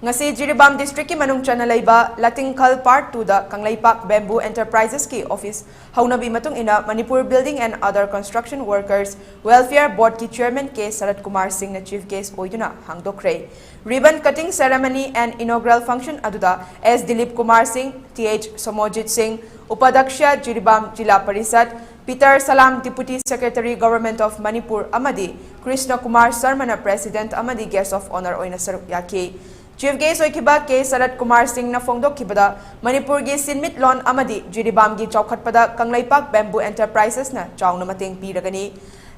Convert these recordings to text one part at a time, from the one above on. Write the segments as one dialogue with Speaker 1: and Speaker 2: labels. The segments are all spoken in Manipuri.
Speaker 1: ngasi Jiribam district ki manung chana laiba Latingkhal part 2 da Kangleipak Bamboo Enterprises ki office haunabi matung ina Manipur Building and Other Construction Workers Welfare Board ki chairman K.Sarat Kumar Singh na chief guest oiduna hangdokre. Ribbon cutting ceremony and inaugural function aduda S. Dilip Kumar Singh, Th. Somojit Singh, Upadaksha Jiribam Jila Parisad, Peter Salam Deputy Secretary Government of Manipur amadi Krishna Kumar Sarmana President amadi Guest of Honor oina saruk yaki. Chief Guest oikiba K.Sarat Kumar Singh na fongdok kibada Manipur gi sinmit loan amadi Jiribam gi Choukhat pada Kangleipak Bamboo Enterprises na chaona mateng piragani.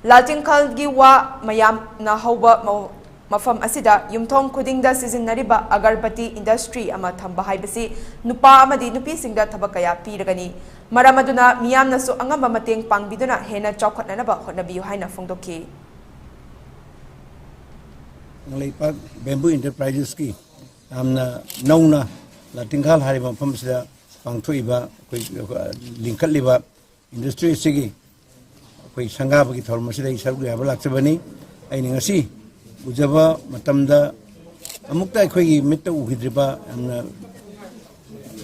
Speaker 1: Latingkhal gi wa mayam na hauba mafam asida yumthong khudingda sizinariba agarbati industry ama thamba haibasi nupa amadi nupi singda thabakaya piragani. Maramaduna miyam nasu angamba mateng pangbiduna hena chaukhatnanaba hotnabiyu haina fongdokki.
Speaker 2: Kangleipak Bamboo Enterprises ki amna nauna Latingkhal hariba famsida pangthoiba linkaliba industry sigi koi sangaba ki thormasida isargu yaba laksabani aini ngasi ujaba matamda amukta khoi mitta uhidriba amna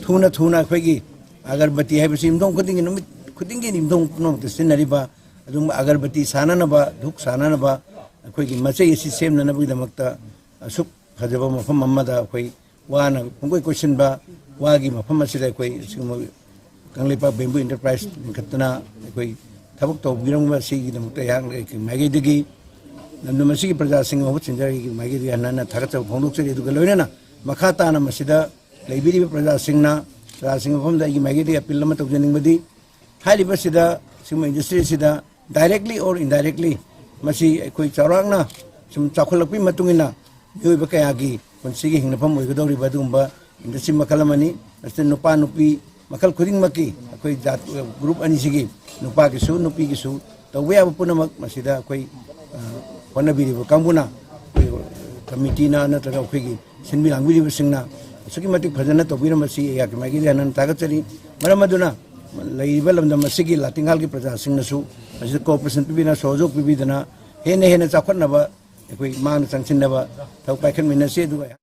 Speaker 2: thuna khoi agarbati haibasi imdong khudingi nimdong no sinariba adum agarbati sananaba dhuk sananaba अखोई मचे इसी सेम ननबुगी दमकता असुक फजबा मफम मम्मदा अखोई वाना पंगोई क्वेश्चन बा वागी मफम मसिदा अखोई कंगलेपाक बेम्बू एंटरप्राइज खतना अखोई थबक तौबिरंगबा सिगी दमकता यांग मागेदगी नंदु मसिगी प्रजा सिंह मबु चिंजरी मागेदगी हनना थगत फोंदोक्सरी दुग लोइना मखा ताना मसिदा लेबिरी प्रजा सिंह मफमदा इ मागेदगी अपील लम तौजनिंगबदी हालिबा सिदा सिम इंडस्ट्री सिदा डायरेक्टली और इनडायरेक्टली मसी कोई चौरांगना सुम चाखुलपी मतुंगिना योइबा कयागी पुंसिगी हिंगनफम ओइगदौरी बदुंबा इंडस्ट्री मखलमनी अस्त नुपा नुपी मखल खुदिंग मकी कोई जात ग्रुप अनिसिगी नुपा किसु नुपी किसु तवे अब पुनमक मसिदा कोई वनबिरिबो कांगुना कमिटीना नत्रगा कोई सिनबी लांगबिरिबो सिंगना सुकी मतिक फजना तोबिर मसी याकि मागी हनन तागचरी मरमदुना लैबा लमदा मसिगी लाटिंगाल की प्रजा सिंगनसु असिदा कोऑपरेशन पिबिना सहयोग पिबिदना हेने चाखनबा अखोई मान संचिनबा थौ पाइखन मिनसे दुगा